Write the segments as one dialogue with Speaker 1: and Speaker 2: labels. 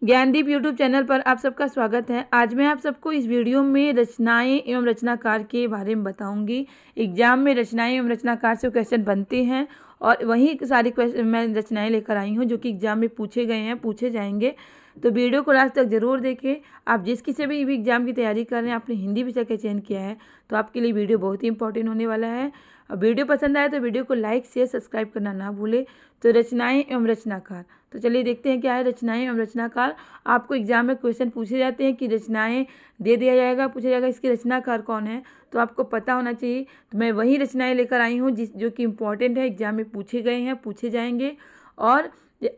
Speaker 1: Gyandeep YouTube channel पर आप सबका स्वागत है। आज मैं आप सबको इस वीडियो में रचनाएं एवं रचनाकार के बारे में बताऊंगी। एग्जाम में रचनाएं एवं रचनाकार से क्वेश्चन बनते हैं और वही सारी क्वेश्चन मैं रचनाएं लेकर आई हूं जो कि एग्जाम में पूछे गए हैं, पूछे जाएंगे। तो वीडियो को लास्ट तक जरूर देखें। आप जिस किसी भी एग्जाम की तैयारी कर रहे हैं, आपने हिंदी विषय का चयन किया है, तो आपके लिए वीडियो बहुत ही इंपॉर्टेंट होने वाला है। और वीडियो पसंद आए तो वीडियो को लाइक शेयर सब्सक्राइब करना ना भूले। तो रचनाएं एवं रचनाकार, तो चलिए देखते हैं क्या है रचनाएं एवं रचनाकार। आपको एग्जाम में क्वेश्चन पूछे जाते हैं कि रचनाएं दे दिया जाएगा, पूछा जाएगा इसके रचनाकार कौन है, तो आपको पता होना चाहिए। तो मैं वही रचनाएं लेकर आई हूँ जो कि इम्पोर्टेंट है, एग्जाम में पूछे गए हैं, पूछे जाएंगे। और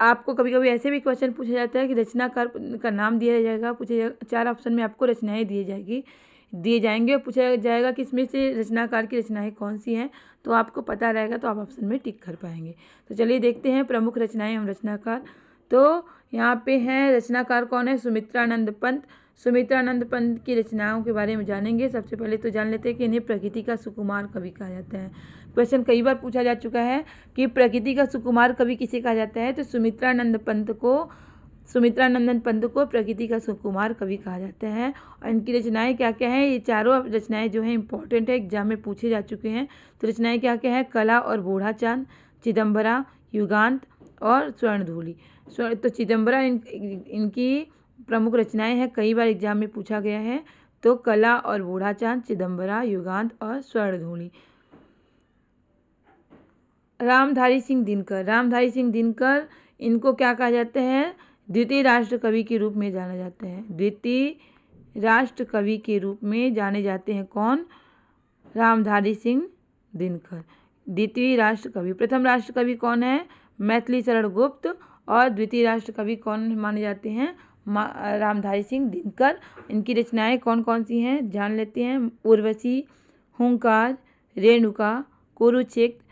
Speaker 1: आपको कभी कभी ऐसे भी क्वेश्चन पूछा जाता है कि रचनाकार का नाम दिया जाएगा, पूछे 4 ऑप्शन में आपको रचनाएं दिए जाएंगे और पूछा जाएगा कि इसमें से रचनाकार की रचनाएं कौन सी हैं, तो आपको पता रहेगा तो आप ऑप्शन में टिक कर पाएंगे। तो चलिए देखते हैं प्रमुख रचनाएं एवं रचनाकार। तो यहाँ पे हैं रचनाकार कौन है, सुमित्रानंद पंत। सुमित्रानंद पंत की रचनाओं के बारे में जानेंगे। सबसे पहले तो जान लेते हैं कि इन्हें प्रकृति का सुकुमार कवि कहा जाता है। क्वेश्चन कई बार पूछा जा चुका है कि प्रकृति का सुकुमार कवि किसे कहा जाता है, तो सुमित्रानंदन पंत को प्रकृति का सुकुमार कवि कहा जाता है। और इनकी रचनाएं क्या क्या हैं, ये चारों रचनाएं जो हैं इंपॉर्टेंट है, एग्जाम में पूछे जा चुके हैं। तो रचनाएं क्या क्या है, कला और बूढ़ा चांद, चिदम्बरा, युगांत और स्वर्णधूलि। तो चिदम्बरा इनकी प्रमुख रचनाएं हैं, कई बार एग्जाम में पूछा गया है। तो कला और बूढ़ा चांद, चिदम्बरा, युगांत और स्वर्णधूलि। रामधारी सिंह दिनकर, इनको क्या कहा जाता है, द्वितीय राष्ट्र कवि के रूप में जाना जाता है। द्वितीय राष्ट्र कवि के रूप में जाने जाते हैं कौन, रामधारी सिंह दिनकर। द्वितीय राष्ट्र कवि, प्रथम राष्ट्र कवि कौन है, मैथिली शरण गुप्त। और द्वितीय राष्ट्र कवि कौन माने जाते हैं, रामधारी सिंह दिनकर। इनकी रचनाएं कौन कौन सी हैं जान लेते हैं। उर्वशी, हुंकार, रेणुका, कुरुक्षेत्र,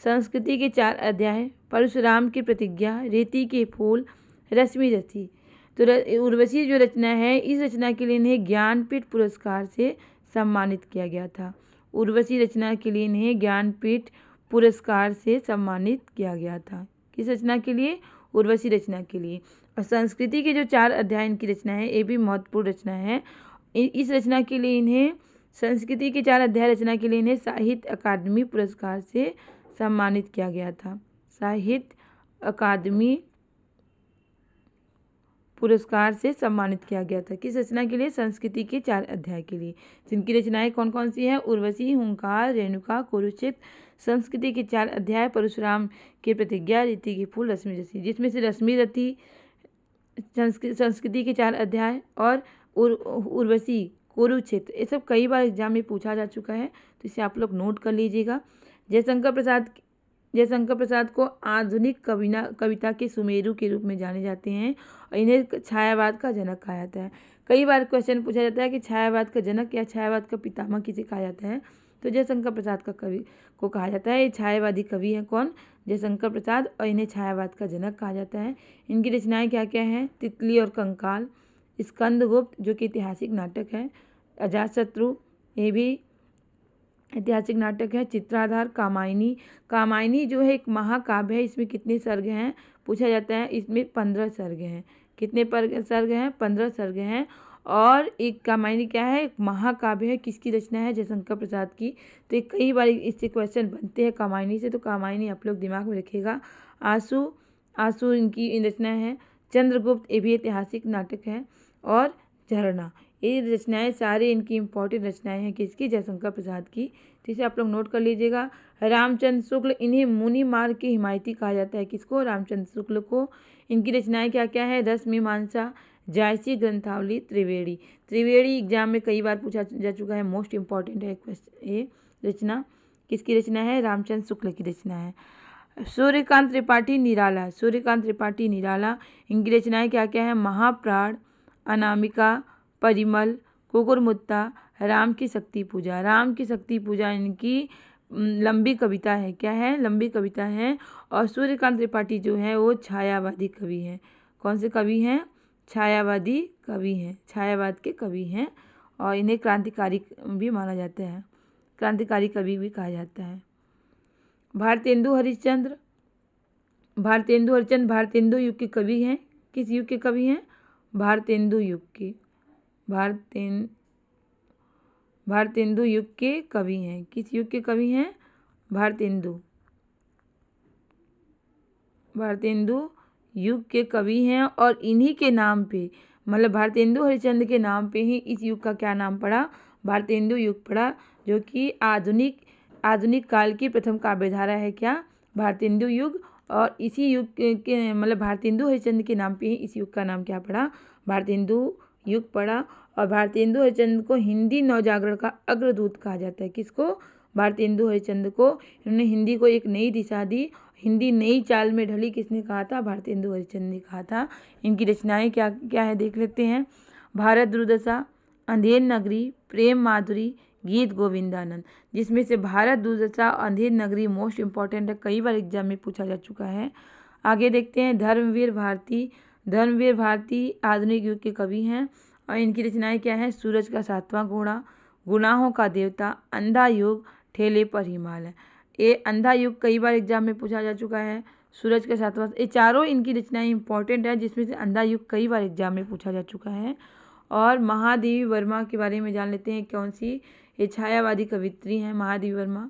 Speaker 1: संस्कृति के 4 अध्याय, परशुराम की प्रतिज्ञा, रीति के फूल, रश्मि रथी। तो उर्वशी जो रचना है, इस रचना के लिए इन्हें ज्ञानपीठ पुरस्कार से सम्मानित किया गया था। उर्वशी रचना के लिए इन्हें ज्ञानपीठ पुरस्कार से सम्मानित किया गया था। किस रचना के लिए, उर्वशी रचना के लिए। और संस्कृति के जो 4 अध्याय इनकी रचना है, ये भी महत्वपूर्ण रचना है। इस रचना के लिए इन्हें, संस्कृति के 4 अध्याय रचना के लिए इन्हें साहित्य अकादमी पुरस्कार से सम्मानित किया गया था। साहित्य अकादमी पुरस्कार से सम्मानित किया गया था। किस रचना के लिए, संस्कृति के 4 अध्याय के लिए। जिनकी रचनाएं कौन कौन सी हैं, उर्वशी, हुंकार, रेणुका, कुरुक्षेत्र, संस्कृति के 4 अध्याय, परशुराम की प्रतिज्ञा, रीति के फूल, रश्मि रथी। जिसमें से रश्मि रथी संस्कृति के 4 अध्याय और उर्वशी कुरुक्षेत्र, ये सब कई बार एग्जाम में पूछा जा चुका है, तो इसे आप लोग नोट कर लीजिएगा। जयशंकर प्रसाद को आधुनिक कविता के सुमेरु के रूप में जाने जाते हैं और इन्हें छायावाद का जनक कहा जाता है। कई बार क्वेश्चन पूछा जाता है कि छायावाद का जनक या छायावाद का पितामह किसे कहा जाता है, तो जयशंकर प्रसाद का कवि को कहा जाता है। ये छायावादी कवि हैं कौन, जयशंकर प्रसाद, और इन्हें छायावाद का जनक कहा जाता है। इनकी रचनाएं क्या क्या हैं, तितली और कंकाल, स्कंदगुप्त जो कि ऐतिहासिक नाटक है, अजातशत्रु ये भी ऐतिहासिक नाटक है, चित्राधार, कामायनी जो है एक महाकाव्य है। इसमें कितने सर्ग हैं पूछा जाता है, इसमें 15 सर्ग हैं। कितने सर्ग हैं, 15 सर्ग हैं। और एक कामायनी क्या है, एक महाकाव्य है, किसकी रचना है, जयशंकर प्रसाद की। तो ये कई बार इससे क्वेश्चन बनते हैं कामायनी से, तो कामायनी आप लोग दिमाग में रखिएगा। आंसू इनकी रचना है। चंद्रगुप्त ये भी ऐतिहासिक नाटक है। और झरना, ये रचनाएं सारे इनकी इंपॉर्टेंट रचनाएं हैं, किसकी, जयशंकर प्रसाद की। तो इसे आप लोग नोट कर लीजिएगा। रामचंद्र शुक्ल, इन्हें मुनि मार्ग के हिमायती कहा जाता है, किसको, रामचंद्र शुक्ल को। इनकी रचनाएं क्या क्या है, रस मीमांसा, जायसी ग्रंथावली, त्रिवेणी एग्जाम में कई बार पूछा जा चुका है, मोस्ट इंपॉर्टेंट है ये रचना। किसकी रचना है, रामचंद्र शुक्ल की रचना है। सूर्यकांत त्रिपाठी निराला, इनकी रचनाएं क्या क्या है, महाप्राण, अनामिका, परिमल, कुकुरमुत्ता, राम की शक्ति पूजा इनकी लंबी कविता है। क्या है, लंबी कविता है। और सूर्यकांत त्रिपाठी जो है वो छायावादी कवि हैं। कौन से कवि हैं, छायावादी कवि हैं, छायावाद के कवि हैं। और इन्हें क्रांतिकारी भी माना जाता है, क्रांतिकारी कवि भी कहा जाता है। भारतेंदु हरिश्चंद्र भारतेंदु युग के कवि हैं। किस युग के कवि हैं, भारतेंदु युग के भारतेंदु युग के कवि हैं। किस युग के कवि हैं? भारतेंदु युग के कवि हैं। और इन्हीं के नाम पे, मतलब भारतेंदु हरिश्चंद्र के नाम पे ही इस युग का क्या नाम पड़ा? भारतेंदु युग पड़ा, जो कि आधुनिक काल की प्रथम काव्य धारा है। क्या? भारतेंदु युग। और इसी युग के मतलब भारतेंदु हरिश्चंद्र के नाम पे ही इस युग का नाम क्या पड़ा? भारतेंदु युग पड़ा। और भारतेंदु हरिश्चंद्र को हिंदी नवजागरण का अग्रदूत कहा जाता है। किसको? भारतेंदु हरिश्चंद्र को। इन्होंने हिंदी को एक नई दिशा दी, हिंदी नई चाल में ढली। किसने कहा था? भारतेंदु हरिश्चंद्र ने कहा था। इनकी रचनाएं क्या क्या है देख लेते हैं। भारत दुर्दशा, अंधेर नगरी, प्रेम माधुरी, गीत गोविंदानंद। जिसमें से भारत दुर्दशा, अंधेर नगरी मोस्ट इंपॉर्टेंट है, कई बार एग्जाम में पूछा जा चुका है। आगे देखते हैं धर्मवीर भारती आधुनिक युग के कवि हैं। और इनकी रचनाएं क्या है? सूरज का सातवां घोड़ा, गुनाहों का देवता, अंधा युग, ठेले पर हिमालय। ये अंधा युग कई बार एग्जाम में पूछा जा चुका है। सूरज का सातवां, ये चारों इनकी रचनाएं इंपॉर्टेंट है, जिसमें से अंधा युग कई बार एग्जाम में पूछा जा चुका है। और महादेवी वर्मा के बारे में जान लेते हैं। कौन सी? ये छायावादी कवित्री हैं। महादेवी वर्मा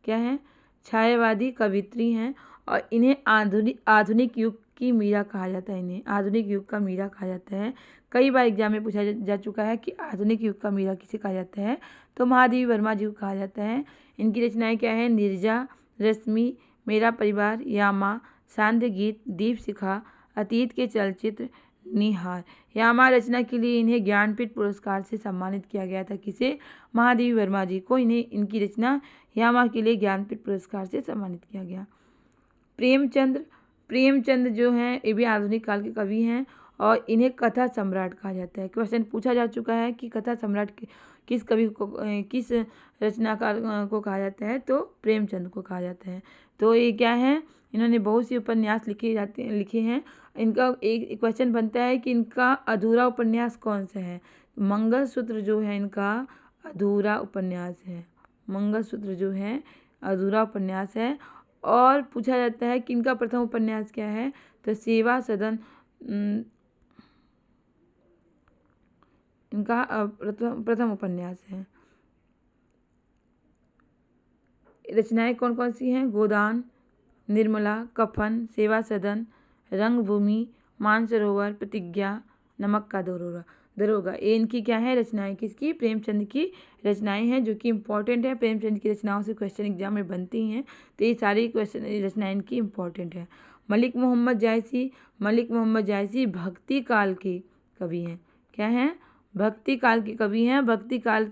Speaker 1: क्या है? छायावादी कवित्री हैं। और इन्हें आधुनिक युग की मीरा कहा जाता है। इन्हें आधुनिक युग का मीरा कहा जाता है। कई बार एग्जाम में पूछा जा चुका है कि आधुनिक युग का मीरा किसे कहा जाता है? तो महादेवी वर्मा जी को कहा जाता है। इनकी रचनाएं क्या है? नीरजा, रश्मि, मेरा परिवार, यामा, सांध्य गीत, दीप शिखा, अतीत के चलचित्र, निहार। यामा रचना के लिए इन्हें ज्ञानपीठ पुरस्कार से सम्मानित किया गया था। किसे? महादेवी वर्मा जी को। इन्हें इनकी रचना यामा के लिए ज्ञानपीठ पुरस्कार से सम्मानित किया गया। प्रेमचंद जो हैं ये भी आधुनिक काल के कवि हैं। और इन्हें कथा सम्राट कहा जाता है। क्वेश्चन पूछा जा चुका है कि कथा सम्राट किस कवि को, किस रचनाकार को कहा जाता है? तो प्रेमचंद को कहा जाता है। तो ये क्या है? इन्होंने बहुत सी उपन्यास लिखे हैं। इनका एक क्वेश्चन बनता है कि इनका अधूरा उपन्यास कौन सा है? मंगलसूत्र जो है इनका अधूरा उपन्यास है। मंगलसूत्र जो है अधूरा उपन्यास है। और पूछा जाता है कि इनका प्रथम उपन्यास क्या है? तो सेवा सदन इनका प्रथम उपन्यास है। रचनाएं कौन कौन सी हैं? गोदान, निर्मला, कफन, सेवा सदन, रंगभूमि, मानसरोवर, प्रतिज्ञा, नमक का दरोगा। ये इनकी क्या है? रचनाएं। किसकी? प्रेमचंद की रचनाएं हैं, जो कि इंपॉर्टेंट है। प्रेमचंद की रचनाओं से क्वेश्चन एग्जाम में बनती हैं। तो ये सारी क्वेश्चन रचनाएं इनकी इंपॉर्टेंट है। मलिक मोहम्मद जायसी भक्ति काल के कवि हैं। क्या हैं? भक्ति काल के कवि हैं। भक्ति काल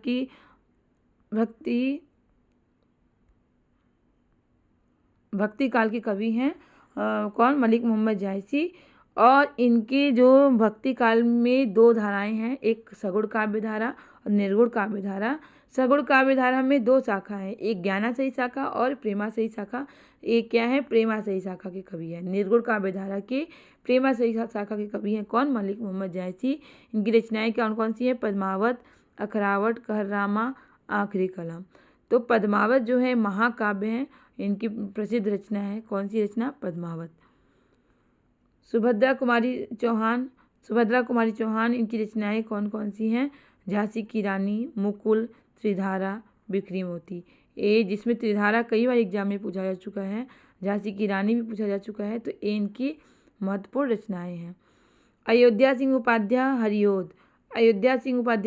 Speaker 1: के कवि हैं। कौन? मलिक मोहम्मद जायसी। और इनके जो भक्ति काल में दो धाराएं हैं, एक सगुण काव्य धारा और निर्गुण काव्य धारा। सगुण काव्य धारा में दो शाखा है, एक ज्ञानाशयी शाखा और प्रेमाशयी शाखा। एक क्या है? प्रेमाशयी शाखा के कवि है। निर्गुण काव्य धारा के प्रेमाशयी शाखा के कवि हैं। कौन? मलिक मोहम्मद जायसी। इनकी रचनाएं कौन कौन सी है? पद्मावत, अखरावट, कहरनामा, आखिरी कलम। तो पद्मावत जो है महाकाव्य है, इनकी प्रसिद्ध रचना है। कौन सी रचना? पद्मावत। सुभद्रा कुमारी चौहान इनकी रचनाएं कौन कौन सी हैं? झांसी की रानी, मुकुल, त्रिधारा, बिखरी मोती। ये जिसमें त्रिधारा कई बार एग्जाम में पूछा जा चुका है, झांसी की रानी भी पूछा जा चुका है। तो ये इनकी महत्वपूर्ण रचनाएं हैं। अयोध्या सिंह उपाध्याय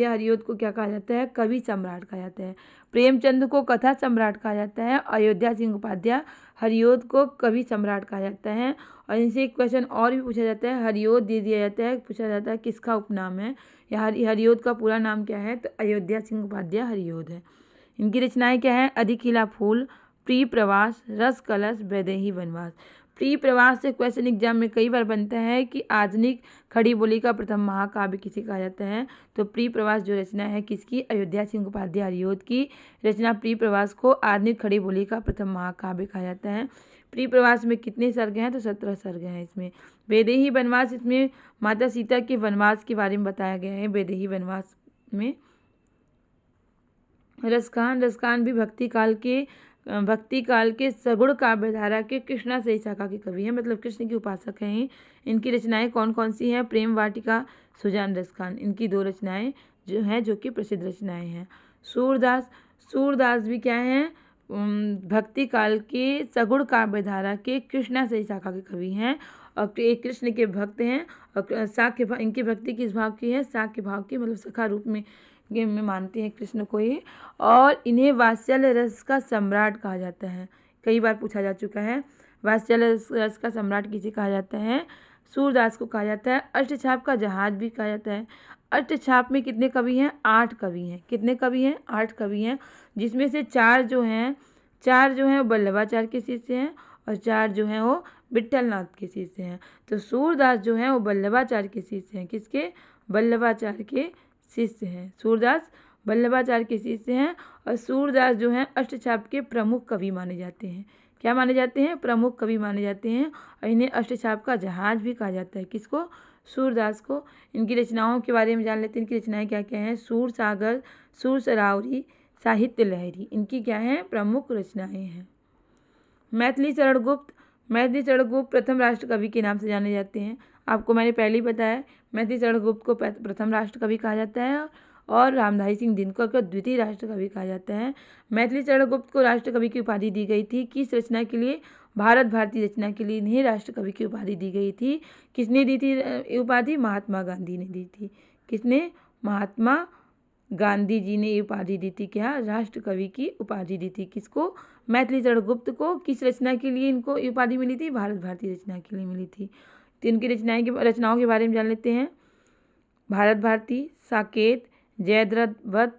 Speaker 1: हरिऔध को क्या कहा जाता है? कवि सम्राट कहा जाता है। प्रेमचंद को कथा सम्राट कहा जाता है। अयोध्या सिंह उपाध्याय हरिऔध को कवि सम्राट कहा जाता है। और इनसे एक क्वेश्चन और भी पूछा जाता है, हरिऔध दे दिया जाता है, पूछा जाता है किसका उपनाम है या हरिऔध का पूरा नाम क्या है? तो अयोध्या सिंह उपाध्याय हरिऔध है। इनकी रचनाएं क्या है? अधिक खिला फूल, प्रिय प्रवास, रस कलश, वैदेही वनवास। प्रिय प्रवास से क्वेश्चन एग्जाम में कई बार बनता है कि आधुनिक खड़ी बोली का प्रथम महाकाव्य किसे कहा जाता है? तो प्रिय प्रवास जो रचना है किसकी? अयोध्या सिंह उपाध्याय हरिऔध की रचना प्रिय प्रवास को आधुनिक खड़ी बोली का प्रथम महाकाव्य कहा जाता है। प्रिय प्रवास में कितने सर्ग हैं? तो 17 सर्ग हैं इसमें। वैदेही वनवास, इसमें माता सीता के वनवास के बारे में बताया गया है वैदेही वनवास में। रसखान भी भक्ति काल के भक्ति काल के सगुण काव्य धारा के कृष्णा सही शाखा के कवि हैं, मतलब कृष्ण के उपासक हैं। इनकी रचनाएं कौन कौन सी हैं? प्रेम वाटिका, सुजान रसखान, इनकी 2 रचनाएं जो हैं जो कि प्रसिद्ध रचनाएं हैं। सूरदास, सूरदास भी क्या हैं? भक्ति काल के सगुण काव्य धारा के कृष्णा सही शाखा के कवि हैं और एक कृष्ण के भक्त हैं। और साख्य इनकी भक्ति किस भाव की है? साख्य भाव की, मतलब सखा रूप में मानते हैं कृष्ण को ये। और इन्हें वात्सल्य रस का सम्राट कहा जाता है, कई बार पूछा जा चुका है। वात्सल्य रस का सम्राट किसे कहा जाता है? सूरदास को कहा जाता है। अष्टछाप का जहाज भी कहा जाता है। अष्टछाप में कितने कवि हैं? 8 कवि हैं। कितने कवि हैं? 8 कवि हैं, जिसमें से 4 जो हैं वो वल्लभाचार्य के शिष्य हैं और 4 जो हैं वो विट्ठलनाथ के शिष्य हैं। तो सूरदास जो हैं वो वल्लभाचार्य के शिष्य हैं। किसके? वल्लभाचार्य के शिष्य हैं। सूरदास वल्लभाचार्य के शिष्य हैं और सूरदास जो हैं अष्टछाप के प्रमुख कवि माने जाते हैं। क्या माने जाते हैं? प्रमुख कवि माने जाते हैं और इन्हें अष्टछाप का जहाज भी कहा जाता है। किसको? सूरदास को। इनकी रचनाओं के बारे में जान लेते हैं। इनकी रचनाएं क्या क्या हैं? सूर सागर, सूर सरावरी, साहित्य लहरी, इनकी क्या है? प्रमुख रचनाएं हैं। मैथिली चरण गुप्त, मैथिली चरण गुप्त प्रथम राष्ट्र कवि के नाम से जाने जाते हैं। आपको मैंने पहले ही बताया, मैथिली चरण गुप्त को प्रथम राष्ट्र कवि कहा जाता है और रामधारी सिंह दिनकर को द्वितीय राष्ट्र कवि कहा जाता है। मैथिली चरण गुप्त को राष्ट्र कवि की उपाधि दी गई थी। किस रचना के लिए? भारत भारती रचना के लिए इन्हें राष्ट्र कवि की उपाधि दी गई थी। किसने दी थी उपाधि? महात्मा गांधी ने दी थी। किसने? महात्मा गांधी जी ने ये उपाधि दी थी। क्या? राष्ट्र कवि की उपाधि दी थी। किसको? मैथिली चरण गुप्त को। किस रचना के लिए इनको ये उपाधि मिली थी? भारत भारती रचना के लिए मिली थी। तो इनकी रचनाओं के बारे में जान लेते हैं। भारत भारती, साकेत, जयद्रथ वध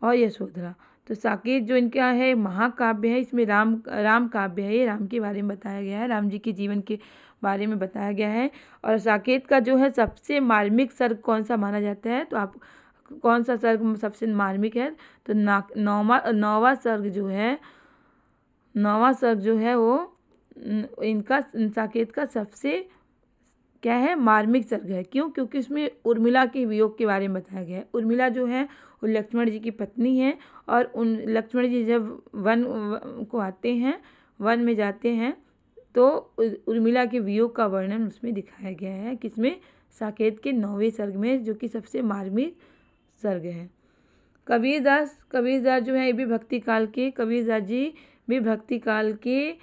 Speaker 1: और यशोधरा। तो साकेत जो इनका है महाकाव्य है, इसमें राम काव्य है, ये राम के बारे में बताया गया है, राम जी के जीवन के बारे में बताया गया है। और साकेत का जो है सबसे मार्मिक सर्ग कौन सा माना जाता है? तो आप कौन सा सर्ग सबसे मार्मिक है? तो नौवां सर्ग जो है वो इनका साकेत का सबसे क्या है? मार्मिक सर्ग है। क्यों? क्योंकि उसमें उर्मिला के वियोग के बारे में बताया गया है। उर्मिला जो है वो लक्ष्मण जी की पत्नी है और उन लक्ष्मण जी जब वन को आते हैं, वन में जाते हैं, तो उर्मिला के वियोग का वर्णन उसमें दिखाया गया है। किसमें? साकेत के 9वें सर्ग में, जो कि सबसे मार्मिक सर्ग है। कबीरदास जो है ये भी भक्ति काल के, कबीरदास जी भी भक्ति काल के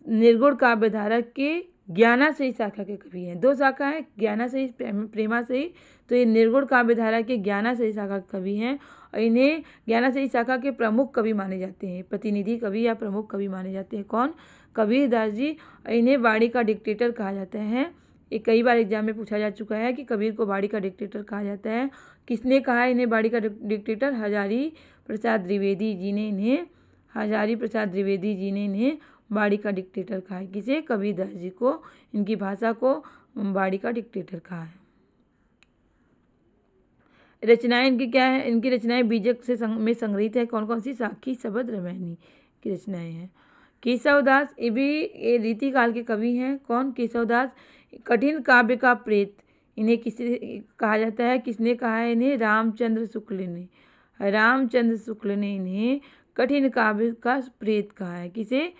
Speaker 1: निर्गुण काव्य धारा के ज्ञानाश्रयी शाखा के कवि हैं। 2 शाखा है, ज्ञानाश्रयी, प्रेमाश्रयी। तो ये निर्गुण काव्य धारा के ज्ञानाश्रयी शाखा के कवि हैं और इन्हें ज्ञानाश्रयी शाखा के प्रमुख कवि माने जाते हैं। प्रतिनिधि कवि या प्रमुख कवि माने जाते हैं। कौन? कबीरदास जी। और इन्हें वाणी का डिक्टेटर कहा जाता है। ये कई बार एग्जाम में पूछा जा चुका है कि कबीर को वाणी का डिक्टेटर कहा जाता है। किसने कहा है इन्हें वाणी का डिक्टेटर? हजारी प्रसाद द्विवेदी जी ने इन्हें वाणी का डिक्टेटर कहा है। किसे? कबीरदास जी को। इनकी भाषा को वाणी का डिक्टेटर कहा है। रचनाएं इनकी क्या है? इनकी रचनाएं बीजक से में संग्रहित है। कौन कौन सी? साखी, शबद, रामायणी की रचनाएं हैं। केशवदास, ये भी रीति काल के कवि हैं। कौन? केशवदास। कठिन काव्य का प्रेत इन्हें किसे कहा जाता है? किसने कहा है इन्हें? रामचंद्र शुक्ल ने इन्हें कठिन काव्य का प्रेत कहा है। किसे?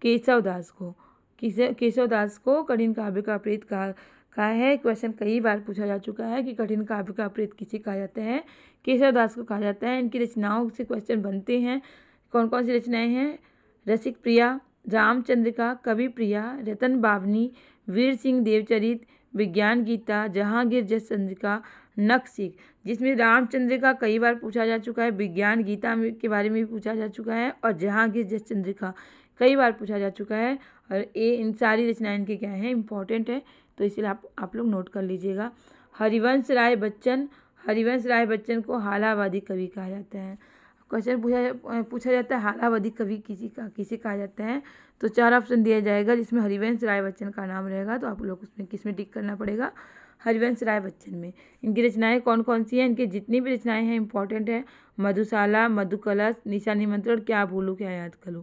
Speaker 1: केशवदास को। केशवदास को कठिन काव्य का प्रेत कहा है। क्वेश्चन कई बार पूछा जा चुका है कि कठिन काव्य का प्रेत किसे कहा जाता है? केशवदास को कहा जाता है। इनकी रचनाओं से क्वेश्चन बनते हैं। कौन कौन सी रचनाएं हैं? रसिक प्रिया, रामचंद्रिका, कवि प्रिया, रतन बावनी, वीर सिंह देवचरित, विज्ञान गीता, जहांगीर जस चंद्रिका, नखशिख। जिसमें रामचंद्रिका कई बार पूछा जा चुका है, विज्ञान गीता के बारे में भी पूछा जा चुका है और जहांगीर जस चंद्रिका कई बार पूछा जा चुका है। और ये इन सारी रचनाएं इनके क्या हैं? इंपॉर्टेंट है, तो इसलिए आप लोग नोट कर लीजिएगा। हरिवंश राय बच्चन को हालावादी कवि कहा जाता है। क्वेश्चन पूछा जाता है हालावादी कवि किसे कहा जाता है? तो 4 ऑप्शन दिया जाएगा, जिसमें हरिवंश राय बच्चन का नाम रहेगा। तो आप लोग उसमें किसमें टिक करना पड़ेगा? हरिवंश राय बच्चन में। इनकी रचनाएं कौन कौन सी हैं? इनकी जितनी भी रचनाएं हैं इंपॉर्टेंट है। मधुशाला, मधुकलश, निशा निमंत्रण, क्या भूलूं क्या याद करूं।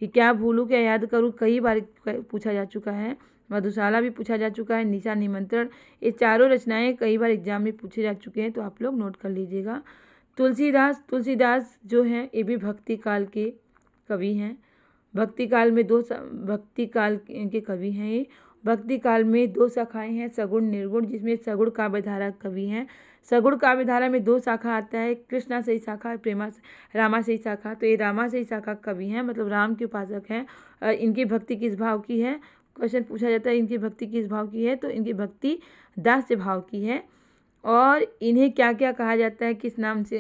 Speaker 1: ये क्या भूलूं क्या याद करूं कई बार पूछा जा चुका है। मधुशाला भी पूछा जा चुका है, निशा निमंत्रण, ये चारों रचनाएं कई बार एग्जाम में पूछे जा चुके हैं, तो आप लोग नोट कर लीजिएगा। तुलसीदास जो हैं ये भी भक्ति काल के कवि हैं। भक्ति काल में भक्ति काल के कवि हैं ये। भक्ति काल में 2 शाखाएं हैं, सगुण निर्गुण, जिसमें सगुण काव्यधारा कवि हैं। सगुण काव्यधारा में 2 शाखा आता है, कृष्णाशयी शाखा, रामाशयी शाखा। तो ये रामाशयी शाखा कवि हैं, मतलब राम के उपासक हैं। इनकी भक्ति किस भाव की है, क्वेश्चन पूछा जाता है इनकी भक्ति किस भाव की है, तो इनकी भक्ति दास्य भाव की है। और इन्हें क्या क्या कहा जाता है, किस नाम से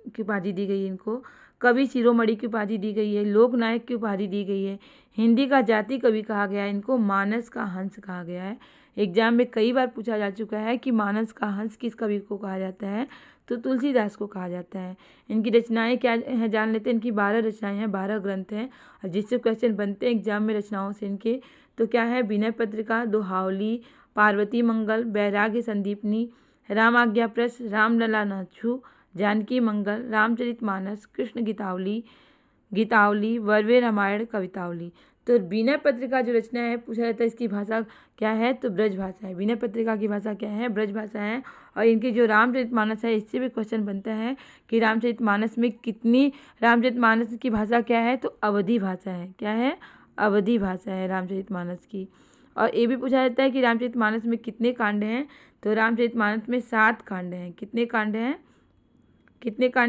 Speaker 1: की उपाधि दी गई है इनको, कवि शिरोमणि की उपाधि दी गई है, लोक नायक की उपाधि दी गई है, हिंदी का जाति कवि कहा गया है इनको, मानस का हंस कहा गया है। एग्जाम में कई बार पूछा जा चुका है कि मानस का हंस किस कवि को कहा जाता है, तो तुलसीदास को कहा जाता है। इनकी रचनाएं क्या हैं जान लेते हैं। इनकी 12 रचनाएं हैं, 12 ग्रंथ हैं, और जिससे क्वेश्चन बनते हैं एग्जाम में रचनाओं से इनके। तो क्या है, विनय पत्रिका, दोहावली, पार्वती मंगल, वैराग्य संदीपनी, राम आज्ञा प्रश्न, रामलला नाथू, जानकी मंगल, रामचरितमानस, कृष्ण गीतावली, वर्वे रामायण, कवितावली। तो विनय पत्रिका जो रचना है, पूछा जाता है इसकी भाषा क्या है, तो ब्रज भाषा है। विनय पत्रिका की भाषा क्या है, ब्रज भाषा है। और इनकी जो रामचरितमानस है, इससे भी क्वेश्चन बनता है कि रामचरितमानस की भाषा क्या है, तो अवधी भाषा है। क्या है, अवधी भाषा है रामचरितमानस की। और ये भी पूछा जाता है कि रामचरितमानस में कितने कांड हैं, तो रामचरितमानस में 7 कांड हैं। कितने कांड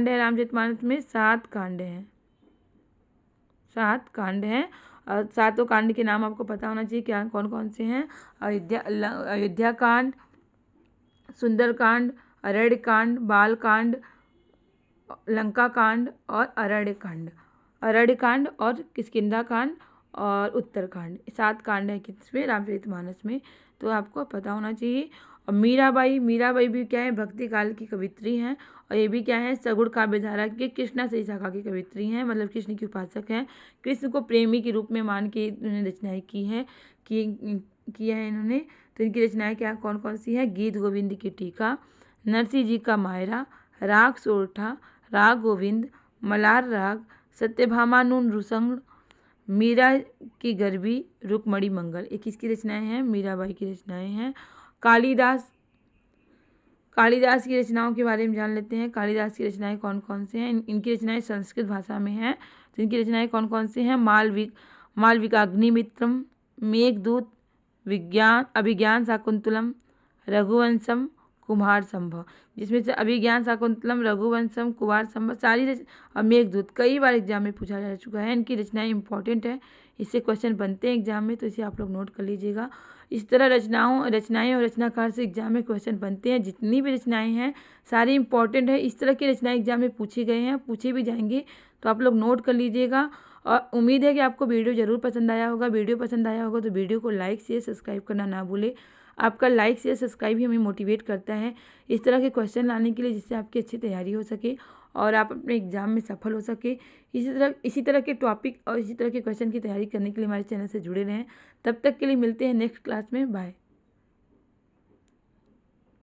Speaker 1: हैं रामचरितमानस में? 7 कांड हैं। 7 कांड हैं। और 7 कांड के नाम आपको पता होना चाहिए, क्या कौन कौन से हैं। अयोध्या कांड, सुंदर कांड, अरण्य कांड, बाल कांड, लंका कांड और अरण्य कांड और किष्किंधा कांड और उत्तरकांड। 7 कांड है किसमें, रामचरितमानस में, तो आपको पता होना चाहिए। और मीराबाई भी क्या है, भक्ति काल की कवित्री हैं। और ये भी क्या है, सगुण काव्यधारा के कृष्णाशयी शाखा की कवित्री हैं, मतलब कृष्ण की उपासक हैं। कृष्ण को प्रेमी के रूप में मान के इन्होंने रचनाएं किया है इन्होंने। तो इनकी रचनाएं क्या कौन कौन सी है, गीत गोविंद की टीका, नरसिंह जी का मायरा, राग सोरठा, राग गोविंद, मलार राग, सत्यभामानुन रुसंग, मीरा की गरबी, रुक्मणी मंगल। ये किसकी रचनाएं हैं, मीराबाई की रचनाएं हैं। कालिदास की रचनाओं के बारे में जान लेते हैं। कालिदास की रचनाएं कौन कौन से हैं। इनकी रचनाएं संस्कृत भाषा में हैं। तो इनकी रचनाएं कौन कौन से हैं, मालविकाग्निमित्रम, मेघदूत, अभिज्ञान शाकुंतलम, रघुवंशम, कुमार संभव। जिसमें से अभिज्ञान शाकुंतलम, रघुवंशम, कुमार संभव और मेघदूत कई बार एग्जाम में पूछा जा चुका है। इनकी रचनाएं इंपॉर्टेंट है, इससे क्वेश्चन बनते हैं एग्जाम में, तो इसे आप लोग नोट कर लीजिएगा। इस तरह रचनाएं और रचनाकार से एग्जाम में क्वेश्चन बनते हैं। जितनी भी रचनाएं हैं सारी इंपॉर्टेंट है। इस तरह की रचनाएं एग्जाम में पूछे गए हैं, पूछे भी जाएंगे, तो आप लोग नोट कर लीजिएगा। और उम्मीद है कि आपको वीडियो ज़रूर पसंद आया होगा। वीडियो पसंद आया होगा तो वीडियो को लाइक शेयर सब्सक्राइब करना ना भूलें। आपका लाइक शेयर सब्सक्राइब ही हमें मोटिवेट करता है इस तरह के क्वेश्चन लाने के लिए, जिससे आपकी अच्छी तैयारी हो सके और आप अपने एग्जाम में सफल हो सके। इसी तरह के टॉपिक और इसी तरह के क्वेश्चन की तैयारी करने के लिए हमारे चैनल से जुड़े रहें। तब तक के लिए मिलते हैं नेक्स्ट क्लास में। बाय।